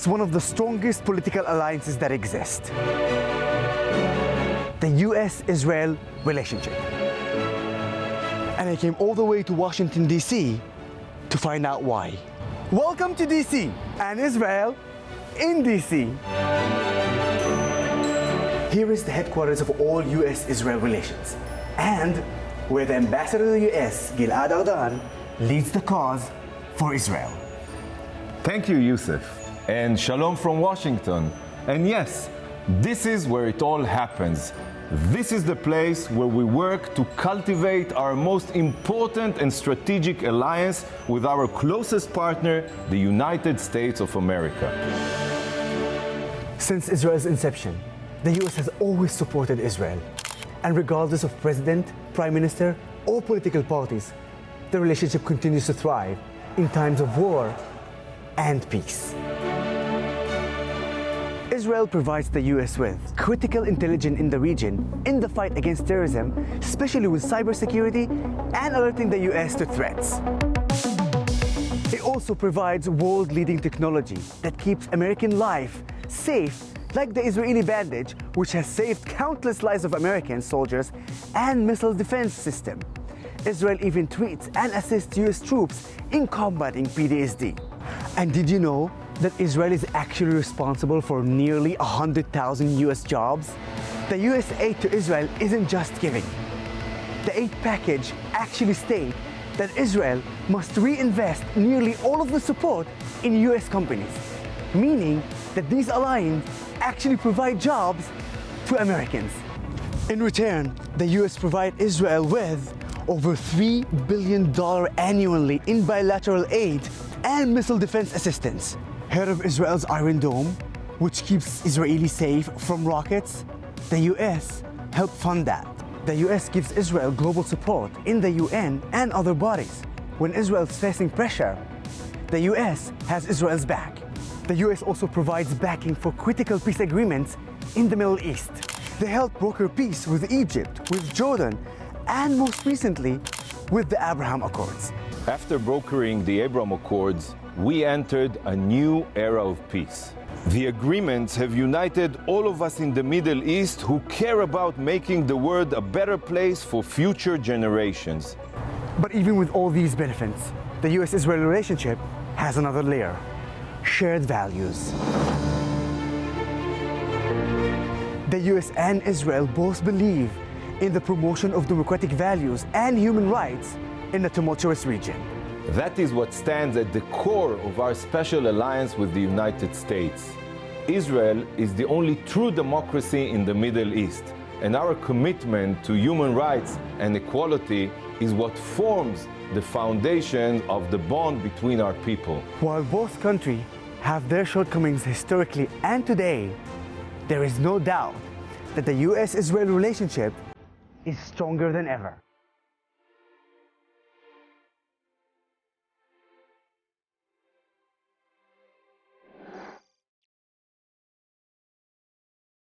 reflects one of the strongest political alliances that exist: the US-Israel relationship. And I came all the way to Washington, D.C. to find out why. Welcome to D.C. and Israel in D.C. Here is the headquarters of all US-Israel relations, and where the ambassador of the US, Gilad Ardan, leads the cause for Israel. Thank you, Yoseph, and shalom from Washington. And yes, this is where it all happens. This is the place where we work to cultivate our most important and strategic alliance with our closest partner, the United States of America. Since Israel's inception, the US has always supported Israel. And regardless of president, prime minister, or political parties, the relationship continues to thrive in times of war and peace. Israel provides the US with critical intelligence in the region in the fight against terrorism, especially with cybersecurity and alerting the US to threats. It also provides world-leading technology that keeps American life safe, like the Israeli bandage, which has saved countless lives of American soldiers, and missile defense system. Israel even treats and assists US troops in combating PTSD. And did you know that Israel is actually responsible for nearly 100,000 US jobs? The US aid to Israel isn't just giving. The aid package actually states that Israel must reinvest nearly all of the support in US companies, meaning that these alliances actually provide jobs to Americans. In return, the US provide Israel with over $3 billion annually in bilateral aid and missile defense assistance. Head of Israel's Iron Dome, which keeps Israelis safe from rockets, the US helped fund that. The US gives Israel global support in the UN and other bodies. When Israel is facing pressure, the US has Israel's back. The US also provides backing for critical peace agreements in the Middle East. They helped broker peace with Egypt, with Jordan, and most recently, with the Abraham Accords. After brokering the Abraham Accords, we entered a new era of peace. The agreements have united all of us in the Middle East who care about making the world a better place for future generations. But even with all these benefits, the US-Israel relationship has another layer: shared values. The US and Israel both believe in the promotion of democratic values and human rights in a tumultuous region. That is what stands at the core of our special alliance with the United States. Israel is the only true democracy in the Middle East, and our commitment to human rights and equality is what forms the foundation of the bond between our people. While both countries have their shortcomings historically and today, there is no doubt that the US-Israel relationship is stronger than ever.